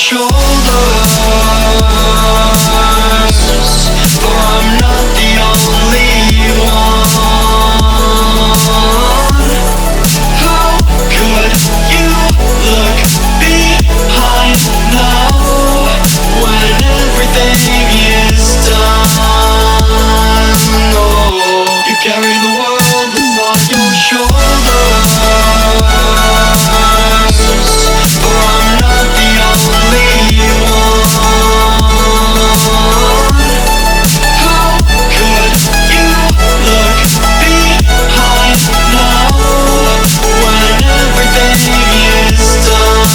shoulders. For I'm not the only one. How could you look behind now when everything is done? Oh, you carry the world on your shoulders. For I'm not the only one. How could you look behind now when everything is done?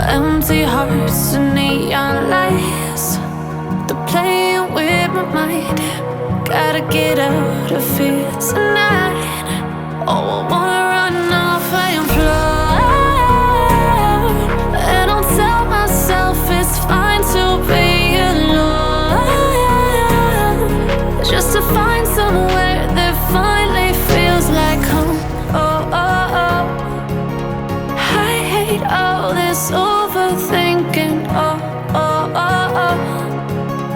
Empty hearts and neon lights, they're playing with my mind. Gotta get out of here tonight. Oh, I wanna run off and fly. And I'll tell myself it's fine to be alone, just to find somewhere that finally feels like home. Oh, oh, oh. I hate all this overthinking. Oh, oh, oh, oh.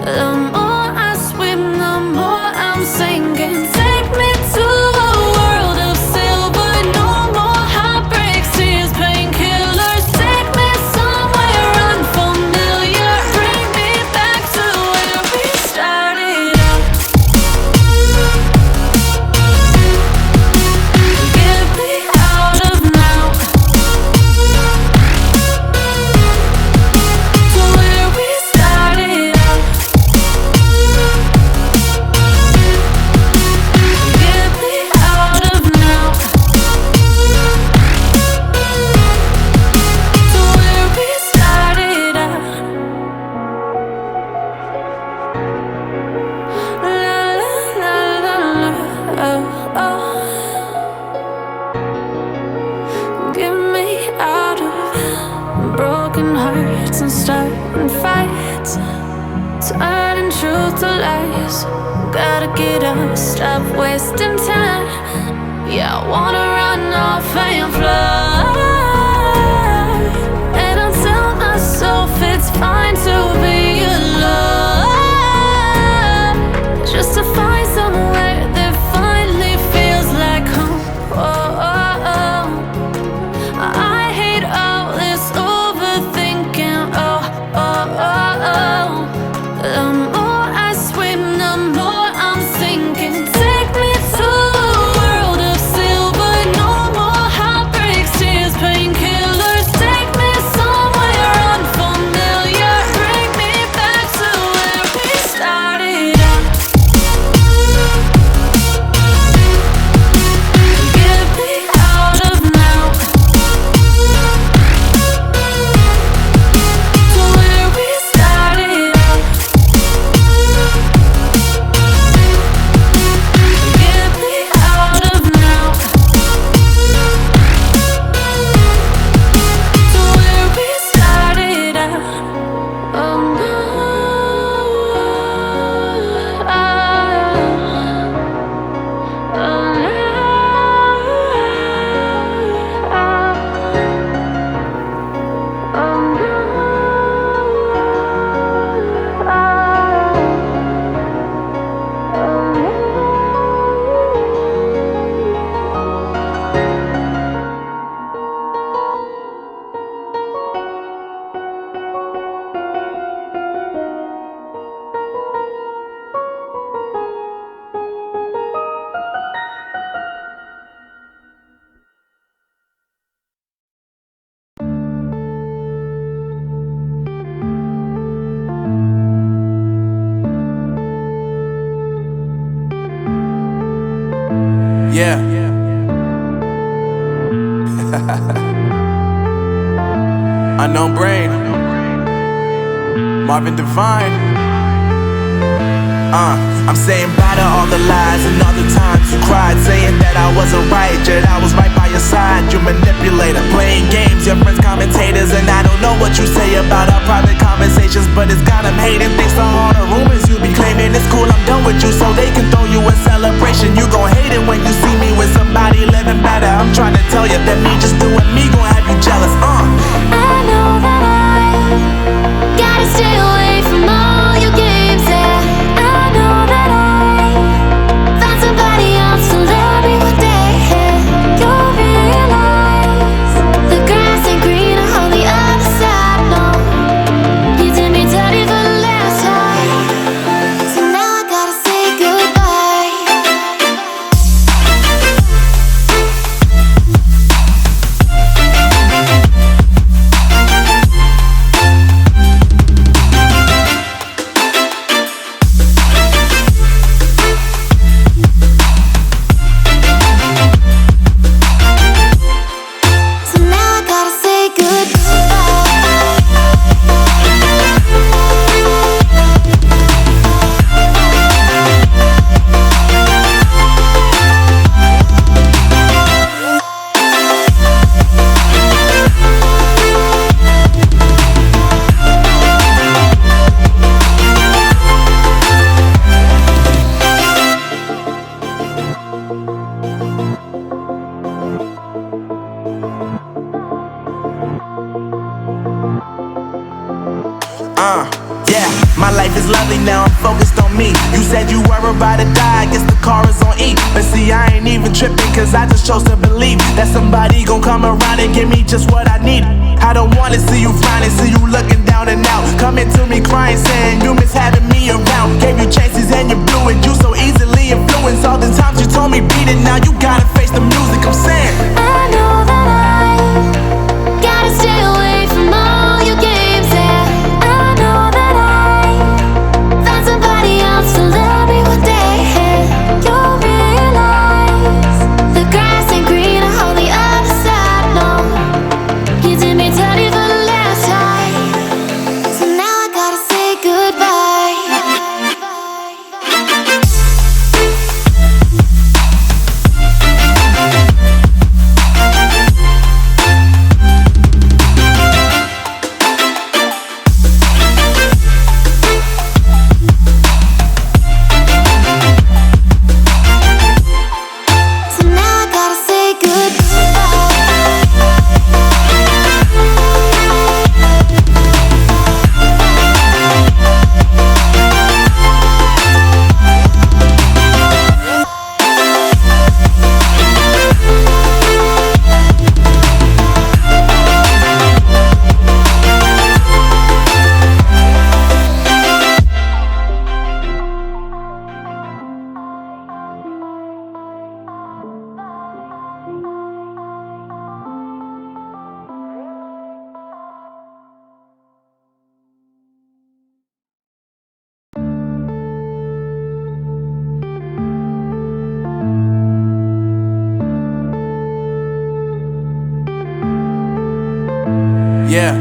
The more I swim, the more I'm sinking. Take me to a world of silver. No more heartbreaks, tears, painkillers. Take me somewhere unfamiliar. Bring me back to where we started out. Get me out of now. To where we started out. Get me out of now. To where we started out. La la la la la. Oh, oh. Get me out of broken hearts and starting fights, turning truth to lies. Gotta get up, stop wasting time. Yeah, I wanna run off and fly. And I'll tell myself it's fine to be alone, just to find somewhere that finally feels like home. Oh, oh, oh. I hate all this overthinking. Oh, oh, oh, oh. The more I swim, the more I'm sinking. Take me to a world of silver. No more heartbreaks, Yeah. Unknown Brain, Marvin Devine. I'm saying bye to all the lies and all the times you cried, saying that I wasn't right, yet I was right by your side. You manipulator, playing games, your friends commentators, and I don't know what you say about our private conversations, but it's got them hating. Thanks to all the rumors you be claiming. It's cool, I'm done with you, so they can throw you a celebration. You gon' hate it when you see me with somebody living better. I'm trying to tell you that me just doing me gon' have you jealous. I know that I gotta stay away from all your games, yeah. I know that I found somebody else to love me one day, yeah. You'll realize the grass ain't greener on the other side, no. You did me dirty for the last time, so now I gotta say goodbye. So now I gotta say Yeah, my life is lovely now, I'm focused on me. You said you were about to die, I guess the car is on E. But see, I ain't even tripping, cause I just chose to believe that somebody gon' come around and give me just what I need. I don't wanna see you frowning, see you looking down and out, coming to me crying, saying you miss having me around. Gave you chances and you blew it, you so easily influenced. All the times you told me beat it, now you gotta face the music. I'm saying I know that I gotta stay away from all your games, yeah. I know that I found somebody else to love me one day, yeah. You'll realize the grass ain't greener on the other side, no. You did me dirty for the last time, so now I gotta say goodbye. So now I gotta say yeah.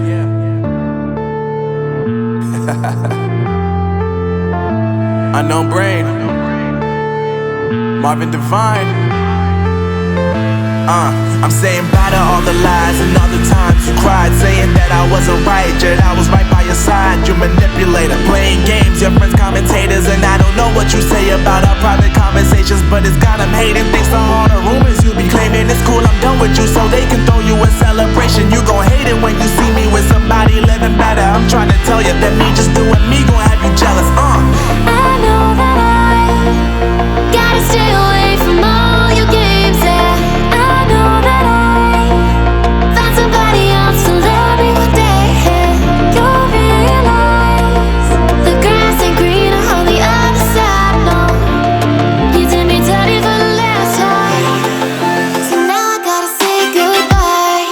Unknown Brain, Marvin Devine. I'm saying bye to all the lies and all the times you cried, saying that I wasn't right, yet I was right by your side. You manipulator, playing games, your friends commentators, and I don't know what you say about our private conversations, but it's got them hating. Thanks to all the rumors you be claiming. It's cool, I'm done with you, so they can throw you a celebration. You gon' hate it when you see me with somebody living better. I'm trying to tell you that me just doing me gon' have you jealous. I know that I gotta stay away from all your games, yeah. I know that I found somebody else to love me one day, yeah. You'll realize the grass ain't greener on the other side, no. You did me dirty for the last time, so now I gotta say goodbye.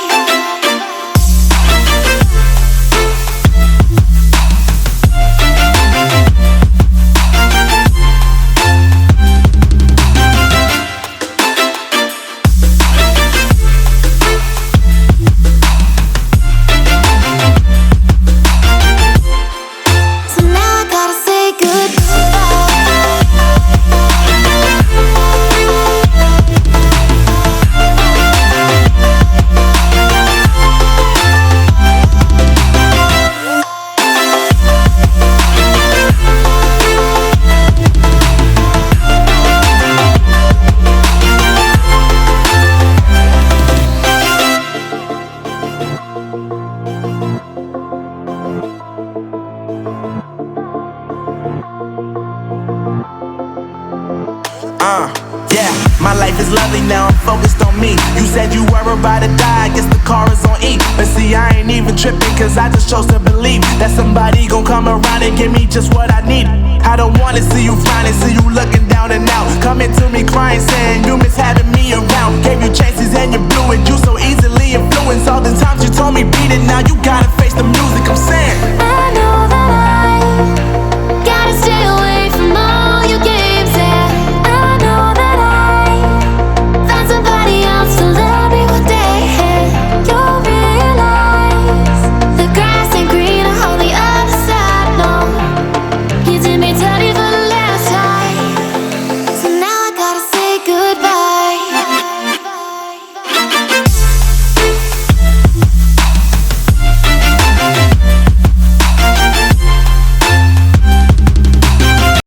Yeah, my life is lovely now, I'm focused on me. You said you were about to die, I guess the car is on E. But see, I ain't even tripping, cause I just chose to believe that somebody gon' come around and give me just what I need. I don't wanna see you frowning, see you looking down and out, coming to me crying, saying you miss having me around. Gave you chances and you blew it, you so easily influenced. All the times you told me beat it, now you gotta face the music, I'm saying